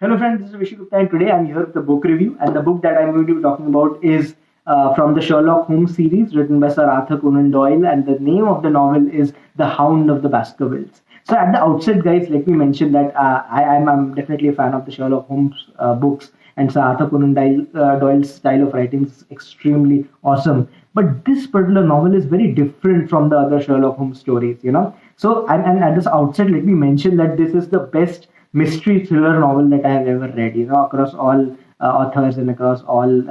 Hello, friends. This is Vishu Gupta, and today I'm here with the book review. And the book that I'm going to be talking about is from the Sherlock Holmes series, written by Sir Arthur Conan Doyle. And the name of the novel is The Hound of the Baskervilles. So, at the outset, guys, let me mention that I'm definitely a fan of the Sherlock Holmes books, and Sir Arthur Conan Doyle's style of writing is extremely awesome. But this particular novel is very different from the other Sherlock Holmes stories. So, and at this outset, let me mention that this is the best mystery thriller novel that I have ever read, across all authors and across all,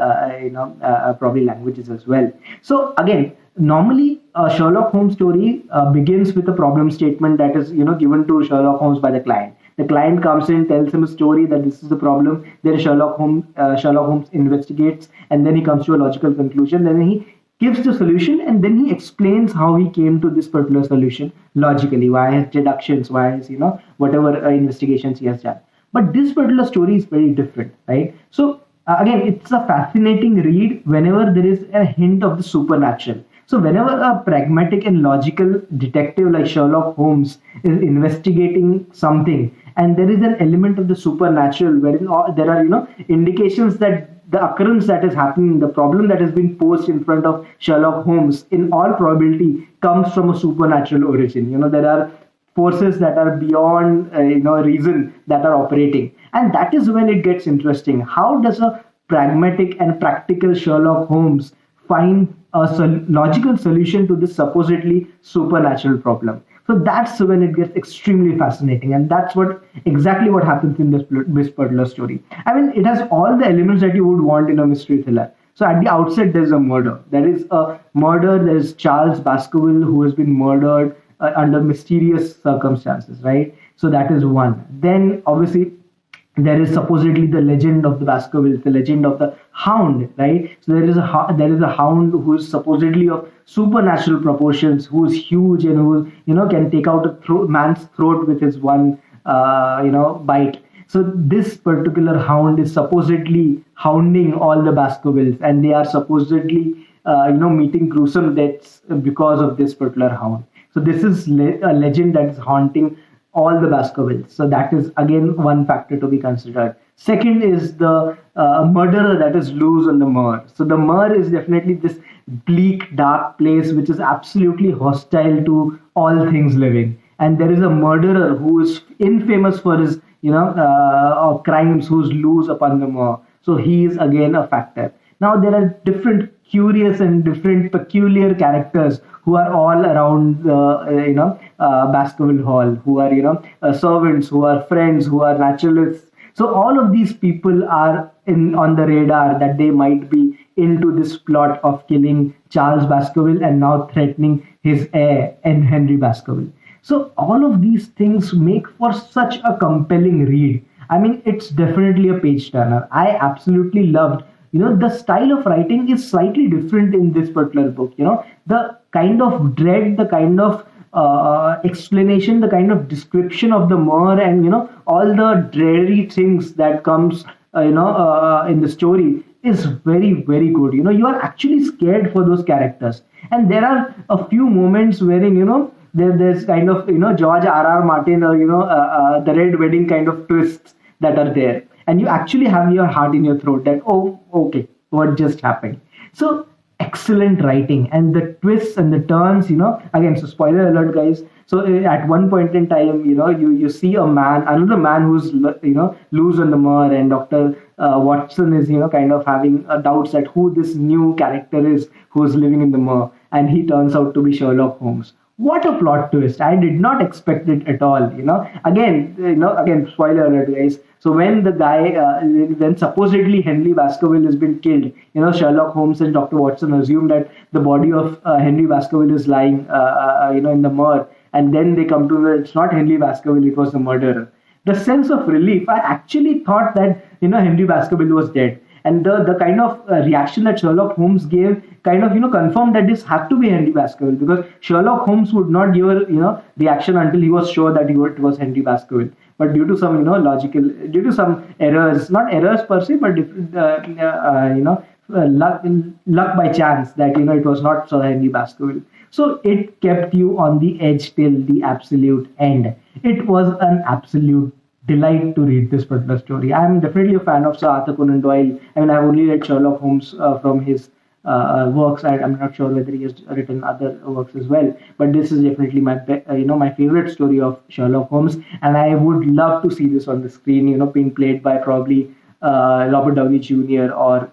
probably languages as well. So again, normally a Sherlock Holmes story begins with a problem statement that is, given to Sherlock Holmes by the client. The client comes in, tells him a story that this is the problem. Then Sherlock Holmes investigates, and then he comes to a logical conclusion. Then he gives the solution, and then he explains how he came to this particular solution logically, why his deductions, why his whatever investigations he has done. But this particular story is very different, right? So again, it's a fascinating read whenever there is a hint of the supernatural. So whenever a pragmatic and logical detective like Sherlock Holmes is investigating something, and there is an element of the supernatural, wherein there are indications that the occurrence that is happening, the problem that has been posed in front of Sherlock Holmes, in all probability, comes from a supernatural origin. There are forces that are beyond, reason that are operating, and that is when it gets interesting. How does a pragmatic and practical Sherlock Holmes find a logical solution to this supposedly supernatural problem? So that's when it gets extremely fascinating, and that's exactly what happens in this particular story. I mean, it has all the elements that you would want in a mystery thriller. So at the outset, there's a murder. There is a murder. There's Charles Baskerville who has been murdered under mysterious circumstances, right? So that is one. Then obviously there is supposedly the legend of the Baskervilles, the legend of the Hound, right? So there is a Hound who is supposedly of supernatural proportions, who is huge and who can take out a man's throat with his one bite. So this particular Hound is supposedly hounding all the Baskervilles, and they are supposedly meeting gruesome deaths because of this particular Hound. So this is a legend that is haunting all the Baskervilles. So that is again one factor to be considered. Second is the murderer that is loose on the moor. So the moor is definitely this bleak, dark place which is absolutely hostile to all things living. And there is a murderer who is infamous for his, crimes, who's loose upon the moor. So he is again a factor. Now there are different curious and different peculiar characters who are all around the Baskerville Hall, who are servants, who are friends, who are naturalists. So all of these people are on the radar that they might be into this plot of killing Charles Baskerville and now threatening his heir and Henry Baskerville. So all of these things make for such a compelling read. I mean, it's definitely a page turner. I absolutely loved. The style of writing is slightly different in this particular book. The kind of dread, the kind of explanation, the kind of description of the moor, and all the dreary things that comes in the story is very, very good. You are actually scared for those characters, and there are a few moments wherein there's kind of George R.R. Martin or the Red Wedding kind of twists that are there, and you actually have your heart in your throat that, oh, okay, what just happened? So excellent writing, and the twists and the turns, again, so spoiler alert, guys. So at one point in time, you see another man who's loose on the moor, and Dr. Watson is kind of having doubts at who this new character is who's living in the moor, and he turns out to be Sherlock Holmes. What a plot twist! I did not expect it at all. Again, spoiler alert, guys. So when the guy, when supposedly Henry Baskerville has been killed, Sherlock Holmes and Dr. Watson assume that the body of Henry Baskerville is lying, in the moor, and then they come to know it's not Henry Baskerville, it was the murderer. The sense of relief, I actually thought that Henry Baskerville was dead, and the kind of reaction that Sherlock Holmes gave kind of confirmed that this had to be Henry Baskerville, because Sherlock Holmes would not give a reaction until he was sure that it was Henry Baskerville. But due to some due to some errors, not errors per se, but luck by chance that it was not Sir Henry Baskerville. So it kept you on the edge till the absolute end. It was an absolute delight to read this particular story. I'm definitely a fan of Sir Arthur Conan Doyle. I mean, I've only read Sherlock Holmes from his works. I'm not sure whether he has written other works as well, but this is definitely my favorite story of Sherlock Holmes, and I would love to see this on the screen. Being played by probably Robert Downey Jr. or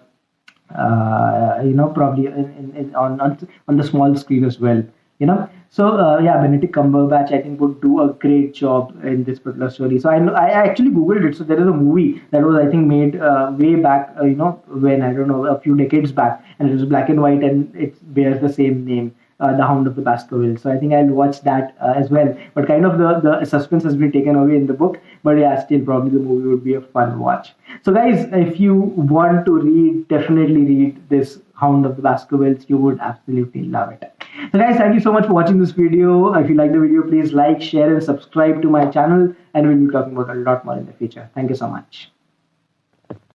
probably on the small screen as well. Yeah, Benedict Cumberbatch, I think, would do a great job in this particular story. So I actually googled it. So there is a movie that was, I think, made way back, when, I don't know, a few decades back, and it was black and white, and it bears the same name, The Hound of the Baskervilles. So I think I'll watch that as well. But kind of the suspense has been taken away in the book. But yeah, still probably the movie would be a fun watch. So guys, if you want to read, definitely read this Hound of the Baskervilles. You would absolutely love it. So guys, thank you so much for watching this video. If you like the video, please like, share and subscribe to my channel, and we'll be talking about a lot more in the future. Thank you so much.